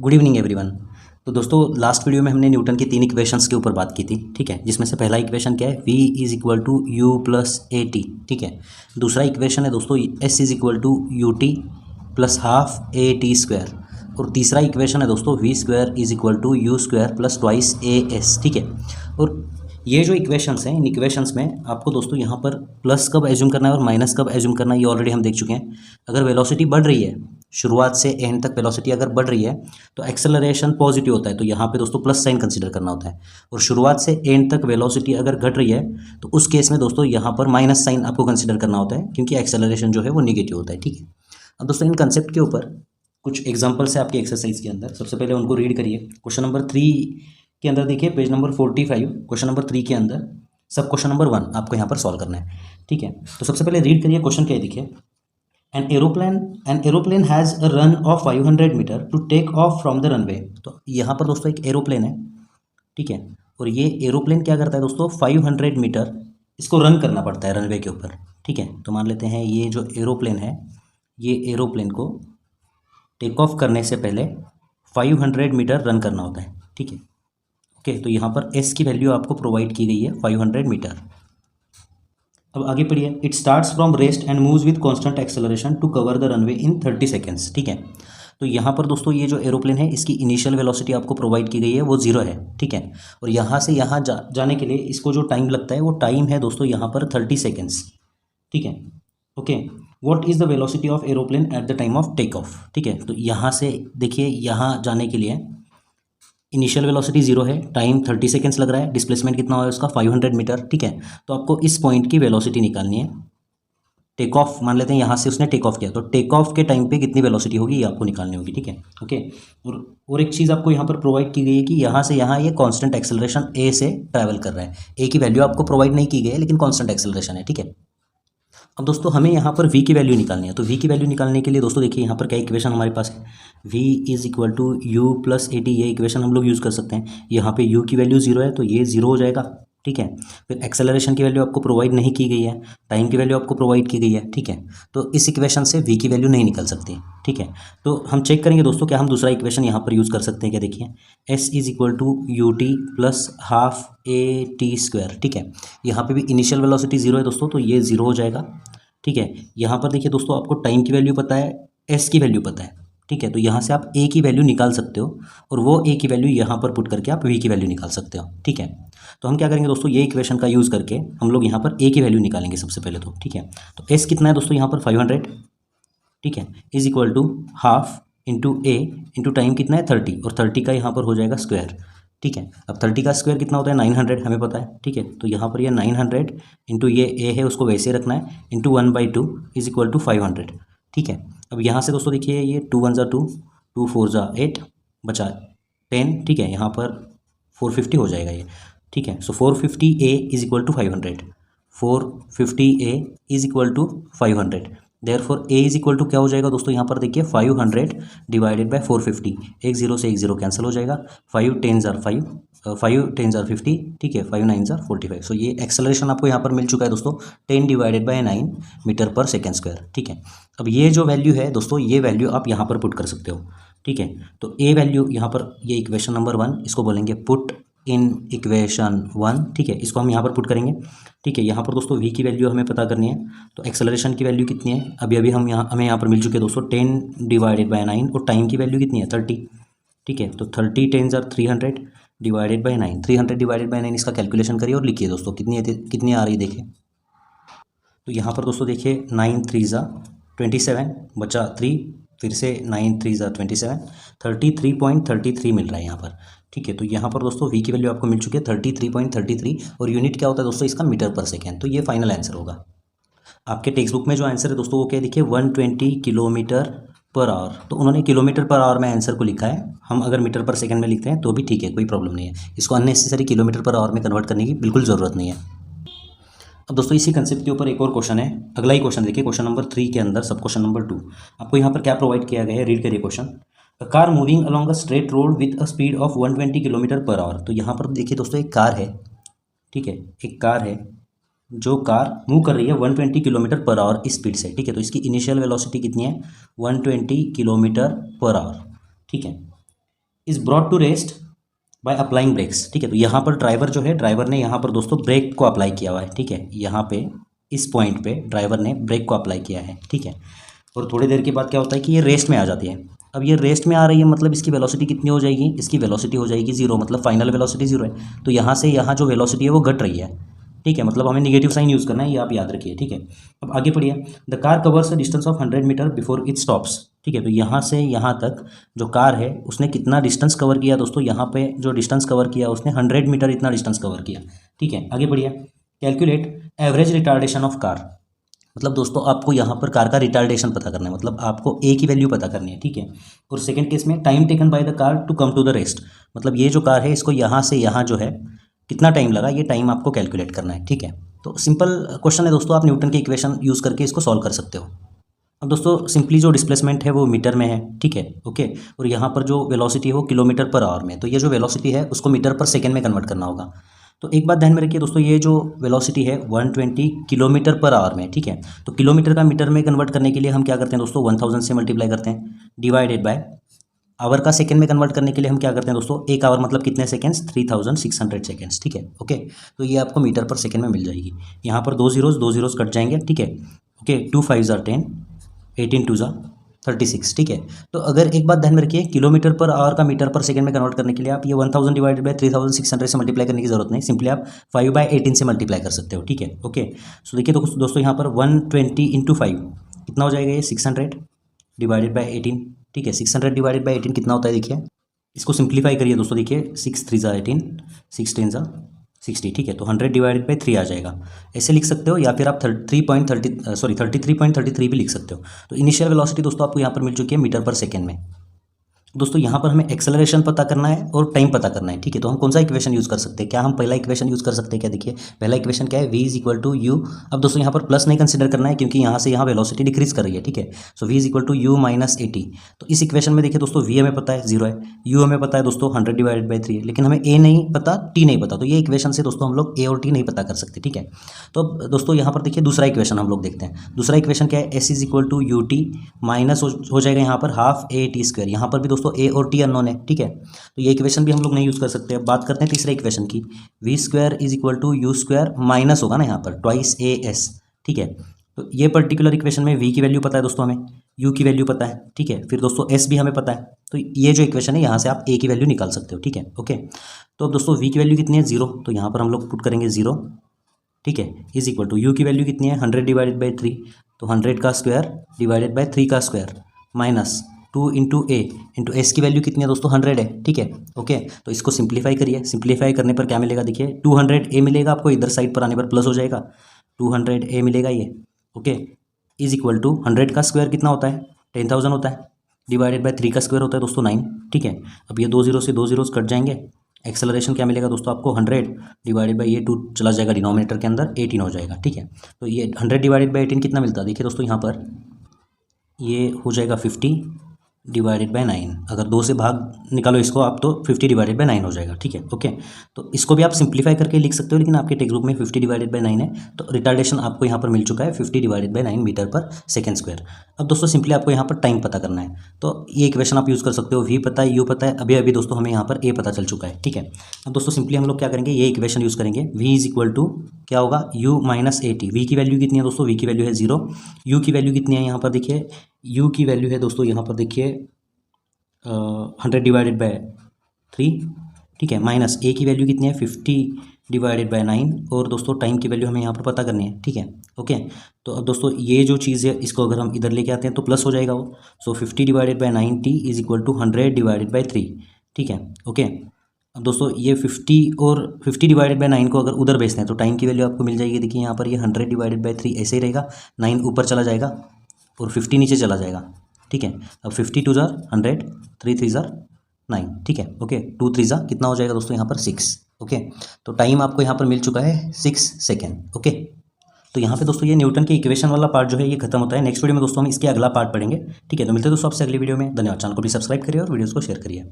Good evening everyone. तो दोस्तों last video में हमने न्यूटन की 3 इक्वेशंस के ऊपर बात की थी, ठीक है, जिसमें से पहला इक्वेशन क्या है, v is equal to u plus a t, ठीक है। दूसरा इक्वेशन है दोस्तों s is equal to u t plus half a t square, और तीसरा इक्वेशन है दोस्तों v square is equal to u square plus twice a s, ठीक है। और ये जो इक्वेशंस हैं, इन इक्वेशंस में आपको दोस्तों यहाँ पर प्लस कब एज्यूम करना है और माइनस कब एज्यूम करना है, ये ऑलरेडी हम देख चुके हैं। अगर वेलोसिटी बढ़ रही है, शुरुआत से एंड तक वेलोसिटी अगर बढ़ रही है तो एक्सेलरेशन पॉजिटिव होता है, तो यहाँ पे दोस्तों प्लस साइन कंसीडर करना होता है। और शुरुआत से एंड तक वेलोसिटी अगर घट रही है तो उस केस में दोस्तों यहाँ पर माइनस साइन आपको कंसीडर करना होता है, क्योंकि एक्सेलरेशन जो है वो निगेटिव होता है, ठीक है। अब दोस्तों इन कंसेप्ट के ऊपर कुछ एग्जाम्पल्स है आपकी एक्सरसाइज के अंदर। सबसे पहले उनको रीड करिए। क्वेश्चन नंबर 3 के अंदर देखिए, पेज नंबर 45, क्वेश्चन नंबर 3 के अंदर सब क्वेश्चन नंबर 1 आपको यहाँ पर सॉल्व करना है, ठीक है। तो सबसे पहले रीड करिए, क्वेश्चन क्या है देखिए। An aeroplane has a run of 500 metre to take off from the runway. तो यहाँ पर दोस्तों एक एरोप्लेन है, ठीक है, और ये एरोप्लेन क्या करता है दोस्तों, 500 मीटर इसको रन करना पड़ता है रनवे के ऊपर, ठीक है। तो मान लेते हैं ये जो एरोप्लेन है, ये एरोप्लेन को टेक ऑफ करने से पहले 500 मीटर रन करना होता है, ठीक है। ओके, तो यहाँ पर एस की वैल्यू आपको प्रोवाइड की गई है 500 मीटर। अब आगे पढ़िए। It starts from rest and moves with constant acceleration to cover the runway in 30 seconds, ठीक है। तो यहाँ पर दोस्तों ये जो एरोप्लेन है, इसकी इनिशियल वेलोसिटी आपको प्रोवाइड की गई है वो 0 है, ठीक है। और यहाँ से यहाँ जाने के लिए इसको जो टाइम लगता है वो टाइम है दोस्तों यहाँ पर 30 सेकेंड्स, ठीक है। Okay, what is the velocity of aeroplane at the time of take off, ठीक है। तो यहाँ से देखिए, यहाँ जाने के लिए इनिशियल वेलोसिटी 0 है, टाइम 30 सेकेंड्स लग रहा है, डिस्प्लेसमेंट कितना हुआ है उसका 500 मीटर, ठीक है। तो आपको इस पॉइंट की वेलोसिटी निकालनी है। टेक ऑफ मान लेते हैं यहाँ से उसने टेक ऑफ किया, तो टेक ऑफ के टाइम पे कितनी वेलोसिटी होगी ये आपको निकालनी होगी, ठीक है। ओके, और एक चीज़ आपको यहाँ पर प्रोवाइड की गई है कि यहाँ से यहाँ ये कांस्टेंट एक्सेलरेशन ए से ट्रैवल कर रहा है। ए की वैल्यू आपको प्रोवाइड नहीं की गई है, लेकिन कांस्टेंट एक्सेलरेशन है, ठीक है। अब दोस्तों हमें यहाँ पर v की वैल्यू निकालनी है। तो v की वैल्यू निकालने के लिए दोस्तों देखिए, यहाँ पर क्या इक्वेशन हमारे पास है, v is equal to u plus a t, ये इक्वेशन हम लोग यूज़ कर सकते हैं। यहाँ पे u की वैल्यू 0 है तो ये 0 हो जाएगा, ठीक है। फिर एक्सेलरेशन की वैल्यू आपको प्रोवाइड नहीं की गई है, टाइम की वैल्यू आपको प्रोवाइड की गई है, ठीक है। तो इस इक्वेशन से v की वैल्यू नहीं निकल सकती, ठीक है। तो हम चेक करेंगे दोस्तों, क्या हम दूसरा इक्वेशन यहाँ पर यूज़ कर सकते हैं क्या, देखिए। s is equal to u t plus half a t square, ठीक है। यहाँ पे भी इनिशियल वेलोसिटी 0 है दोस्तों, तो ये 0 हो जाएगा, ठीक है। यहाँ पर देखिए दोस्तों, आपको टाइम की वैल्यू पता है, एस की वैल्यू पता है, ठीक है। तो यहाँ से आप ए की वैल्यू निकाल सकते हो, और वो ए की वैल्यू यहाँ पर पुट करके आप वी की वैल्यू निकाल सकते हो, ठीक है। तो हम क्या करेंगे दोस्तों, ये इक्वेशन का यूज़ करके हम लोग यहाँ पर ए की वैल्यू निकालेंगे सबसे पहले तो, ठीक है। तो एस कितना है दोस्तों यहाँ पर 500, ठीक है, is equal to half into a into time कितना है 30, और 30 का यहाँ पर हो जाएगा स्क्वायर, ठीक है। अब 30 का स्क्वायर कितना होता है 900, हमें पता है, ठीक है। तो यहाँ पर ये 900 इंटू ये ए है उसको वैसे रखना है, इंटू 1/2 इज इक्वल टू 500, ठीक है। अब यहाँ से दोस्तों देखिए, ये 2 1 = 2, 2 4 = 8, बचा 10, ठीक है। यहाँ पर 450 हो जाएगा ये, ठीक है। So 450A is equal to 500, 450A is equal to 500। Therefore a is equal to क्या हो जाएगा दोस्तों, यहाँ पर देखिए 500 डिवाइडेड बाय 450, एक 0 से एक 0 कैंसिल हो जाएगा, 5 10 = 5, 5 10 = 50, ठीक है, 5 9 = 45। सो ये एक्सेलरेशन आपको यहाँ पर मिल चुका है दोस्तों 10 डिवाइडेड बाय 9 मीटर पर सेकेंड स्क्वायर, ठीक है। अब ये जो वैल्यू है दोस्तों, ये वैल्यू आप यहाँ पर पुट कर सकते हो, ठीक है। तो ए वैल्यू यहाँ पर, ये इक्वेशन नंबर 1, इसको बोलेंगे पुट इन इक्वेशन 1, ठीक है। इसको हम यहाँ पर पुट करेंगे, ठीक है। यहाँ पर दोस्तों v की वैल्यू हमें पता करनी है, तो एक्सेलरेशन की वैल्यू कितनी है, अभी हमें यहाँ पर मिल चुके हैं दोस्तों 10 डिवाइडेड बाय 9, और टाइम की वैल्यू कितनी है 30, ठीक है। तो 30 10 = 300 डिवाइडेड बाय 9, 300 डिवाइडेड बाय 9, इसका कैलकुलेशन करिए और लिखिए दोस्तों कितनी आ रही है देखिए। तो यहाँ पर दोस्तों देखिए 9 3 = 27, बचा 3, फिर से 9 3 = 27, 33.33 मिल रहा है यहाँ पर, ठीक है। तो यहाँ पर दोस्तों v की वैल्यू आपको मिल चुकी है 33.33, और यूनिट क्या होता है दोस्तों इसका, मीटर पर सेकेंड। तो ये फाइनल आंसर होगा। आपके टेक्स्ट बुक में जो आंसर है दोस्तों वो क्या देखिए, 120 किलोमीटर पर आवर। तो उन्होंने किलोमीटर पर आवर में आंसर को लिखा है, हम अगर मीटर पर सेकेंड में लिखते हैं तो भी ठीक है, कोई प्रॉब्लम नहीं है। इसको अननेसेसरी किलोमीटर पर आवर में कन्वर्ट करने की बिल्कुल ज़रूरत नहीं है। अब दोस्तों इसी कंसेप्ट के ऊपर एक और क्वेश्चन है, अगला ही क्वेश्चन देखिए, क्वेश्चन नंबर 3 के अंदर सब क्वेश्चन नंबर 2 आपको यहाँ पर क्या प्रोवाइड किया गया है, रीड करिए question. A car moving along a straight road with a speed of 120 kilometre per hour. तो यहाँ पर देखिए दोस्तों एक कार है, ठीक है, एक कार है, जो कार मूव कर रही है 120 किलोमीटर पर आवर स्पीड से, ठीक है। तो इसकी इनिशियल वेलोसिटी कितनी है 120 किलोमीटर पर आवर, ठीक है। Is brought to rest by applying brakes, ठीक है। तो यहाँ पर ड्राइवर जो है, ड्राइवर ने यहाँ पर दोस्तों ब्रेक को अप्लाई किया हुआ है, ठीक है। यहाँ पे इस पॉइंट पे ड्राइवर ने ब्रेक को अप्लाई किया है, ठीक है। और थोड़ी देर के बाद क्या होता है कि ये रेस्ट में आ जाती है। अब ये रेस्ट में आ रही है मतलब इसकी वेलोसिटी कितनी हो जाएगी, इसकी वेलोसिटी हो जाएगी 0, मतलब फाइनल वेलोसिटी 0 है। तो यहाँ से यहाँ जो वेलोसिटी है वो घट रही है, ठीक है। मतलब हमें नेगेटिव साइन यूज़ करना है, ये आप याद रखिए, ठीक है। अब आगे पढ़िए। The car covers a distance of 100 metre before it stops, ठीक है। तो यहाँ से यहाँ तक जो कार है उसने कितना डिस्टेंस कवर किया दोस्तों, यहाँ पे जो डिस्टेंस कवर किया उसने 100 मीटर इतना डिस्टेंस कवर किया, ठीक है। आगे बढ़िए। Calculate average retardation of car, मतलब दोस्तों आपको यहाँ पर कार का रिटार्डेशन पता करना है, मतलब आपको ए की वैल्यू पता करनी है, ठीक है। और सेकंड केस में time taken by the car to come to the rest, मतलब ये जो कार है इसको यहाँ से यहाँ जो है कितना टाइम लगा, ये टाइम आपको कैलकुलेट करना है, ठीक है। तो सिंपल क्वेश्चन है दोस्तों, आप न्यूटन की इक्वेशन यूज़ करके इसको सॉल्व कर सकते हो। अब दोस्तों सिंपली जो डिस्प्लेसमेंट है वो मीटर में है, ठीक है, ओके। और यहाँ पर जो वेलोसिटी है वो किलोमीटर पर आवर में, तो ये जो वेलोसिटी है उसको मीटर पर सेकेंड में कन्वर्ट करना होगा। तो एक बात ध्यान में रखिए दोस्तों, ये जो वेलोसिटी है 120 किलोमीटर पर आवर में, ठीक है। तो किलोमीटर का मीटर में कन्वर्ट करने के लिए हम क्या करते हैं दोस्तों, 1000 से मल्टीप्लाई करते हैं, डिवाइडेड बाय आवर का सेकंड में कन्वर्ट करने के लिए हम क्या करते हैं दोस्तों, एक आवर मतलब कितने सेकंड्स, 3600 सेकंड्स, ठीक है, ओके। तो ये आपको मीटर पर सेकंड में मिल जाएगी। यहाँ पर दो जीरोस कट जाएंगे, ठीक है, ओके। 2 5 = 10, 18 2 = 36, ठीक है। तो अगर एक बात ध्यान में रखिए, किलोमीटर पर आवर का मीटर पर सेकंड में कन्वर्ट करने के लिए आप ये 1000 डिवाइडेड बाय 3600 से मल्टीप्लाई करने की जरूरत नहीं, सिंपली आप 5/18 से मल्टीप्लाई कर सकते हो, ठीक है, ओके। सो देखिए तो दोस्तों यहाँ पर 120 × 5 कितना हो जाएगा, ये 600 डिवाइडेड बाय 18, ठीक है। 600 डिवाइडेड बाय 18 कितना होता है, देखिए इसको सिंप्लीफाई करिए दोस्तों, देखिए 6 3 = 18, 6 10 = 60, ठीक है। तो 100 डिवाइडेड बाय 3 आ जाएगा, ऐसे लिख सकते हो, या फिर आप 33.33 भी लिख सकते हो। तो इनिशियल वेलोसिटी दोस्तों आपको यहाँ पर मिल चुकी है मीटर पर सेकेंड में। दोस्तों यहाँ पर हमें एक्सेलरेशन पता करना है और टाइम पता करना है, ठीक है। तो हम कौन सा इक्वेशन यूज़ कर सकते हैं, क्या हम पहला इक्वेशन यूज़ कर सकते हैं, क्या देखिए पहला इक्वेशन क्या है, v = u। अब दोस्तों यहाँ पर प्लस नहीं कंसिडर करना है क्योंकि यहाँ से यहाँ वेलोसिटी डिक्रीज कर रही है, ठीक है। सो v = u - at। तो इस इक्वेशन में देखिए दोस्तों v हमें पता है 0 है, u हमें पता है दोस्तों 100 डिवाइडेड बाई 3 है, लेकिन हमें a नहीं पता, t नहीं पता। तो ये इक्वेशन से दोस्तों हम लोग a और t नहीं पता कर सकते, ठीक है। तो दोस्तों यहाँ पर देखिए दूसरा इक्वेशन हम लोग देखते हैं। दूसरा इक्वेशन क्या है, s = ut माइनस हो जाएगा यहाँ पर ½ at²। यहाँ पर भी दोस्तों a और t अननोन है, ठीक है। तो ये इक्वेशन भी हम लोग नहीं यूज़ कर सकते। अब बात करते हैं तीसरे इक्वेशन की, v² = u² माइनस होगा ना यहाँ पर 2as, ठीक है। तो ये पर्टिकुलर इक्वेशन में v की वैल्यू पता है दोस्तों, हमें u की वैल्यू पता है, ठीक है। फिर दोस्तों s भी हमें पता है, तो ये जो इक्वेशन है यहाँ से आप a की वैल्यू निकाल सकते हो, ठीक है, ओके। तो अब दोस्तों v की वैल्यू कितनी है, 0, तो यहाँ पर हम लोग पुट करेंगे 0, ठीक है, = u की वैल्यू कितनी है, 100 डिवाइडेड बाई 3, तो 100 का स्क्वायर डिवाइडेड बाई 3 का square minus 2 × a into S की वैल्यू कितनी है दोस्तों, 100 है, ठीक है, ओके। तो इसको सिंप्लीफाई करिए, सिंप्लीफाई करने पर क्या मिलेगा, देखिए 200 a मिलेगा आपको, इधर साइड पर आने पर प्लस हो जाएगा, 200 a मिलेगा ये, ओके। = 100 का स्क्वायर कितना होता है, 10,000 होता है, डिवाइडेड बाई 3 का स्क्वायर होता है दोस्तों 9, ठीक है। अब ये 2 0 से 2 0 कट जाएंगे, एक्सेलरेशन क्या मिलेगा दोस्तों आपको, 100 डिवाइडेड बाई ये 2 चला जाएगा डिनोमिनेटर के अंदर, 18 हो जाएगा, ठीक है। तो ये 100 डिवाइडेड बाई 18 कितना मिलता है, देखिए दोस्तों यहाँ पर ये हो जाएगा 50 डिवाइडेड बाई 9। अगर 2 से भाग निकालो इसको आप तो 50 डिवाइडेड बाई 9 हो जाएगा, ठीक है, ओके। तो इसको भी आप सिंप्लीफाई करके लिख सकते हो, लेकिन आपके टेक्स्ट बुक में 50 डिवाइडेड बाई 9 है, तो रिटार्डेशन आपको यहाँ पर मिल चुका है 50 डिवाइडेड बाई 9 मीटर पर सेकेंड स्क्वायर। अब दोस्तों सिंपली आपको यहाँ पर टाइम पता करना है, तो ये इक्वेशन आप यूज़ कर सकते हो, v पता है, u पता है, अभी अभी दोस्तों हमें यहाँ पर a पता चल चुका है, ठीक है। अब दोस्तों सिंपली हम लोग क्या करेंगे, ये इक्वेशन यूज़ करेंगे, v = क्या होगा, u - at। v की वैल्यू कितनी है दोस्तों, v की वैल्यू है 0, u की वैल्यू कितनी है यहाँ पर देखिए, u की वैल्यू है दोस्तों यहाँ पर देखिए 100 डिवाइडेड बाय 3, ठीक है, माइनस a की वैल्यू कितनी है 50 डिवाइडेड बाय 9, और दोस्तों टाइम की वैल्यू हमें यहाँ पर पता करनी है, ठीक है, ओके। तो अब दोस्तों ये जो चीज़ है इसको अगर हम इधर लेके आते हैं तो प्लस हो जाएगा वो, सो 50 डिवाइडेड बाय 90 = 100 डिवाइडेड बाय 3, ठीक है, ओके। अब दोस्तों ये 50 और 50 डिवाइडेड बाय 9 को अगर उधर भेजते हैं तो टाइम की वैल्यू आपको मिल जाएगी, देखिए यहाँ पर ये 100 डिवाइडेड बाय 3 ऐसे ही रहेगा, 9 ऊपर चला जाएगा और 50 नीचे चला जाएगा, ठीक है। अब 50 2 = 100, 3 3 = 9, ठीक है, ओके। 2 3 = कितना हो जाएगा दोस्तों यहाँ पर 6, ओके। तो टाइम आपको यहाँ पर मिल चुका है 6 सेकेंड, ओके। तो यहाँ पे दोस्तों ये न्यूटन के इक्वेशन वाला पार्ट जो है ये खत्म होता है। नेक्स्ट वीडियो में दोस्तों हम इसके अगला पार्ट पढ़ेंगे, ठीक है। तो मिलते हैं दोस्तों आपसे अगली वीडियो में, धन्यवाद। चैनल को भी सब्सक्राइब करिए और वीडियोज़ को शेयर करिए।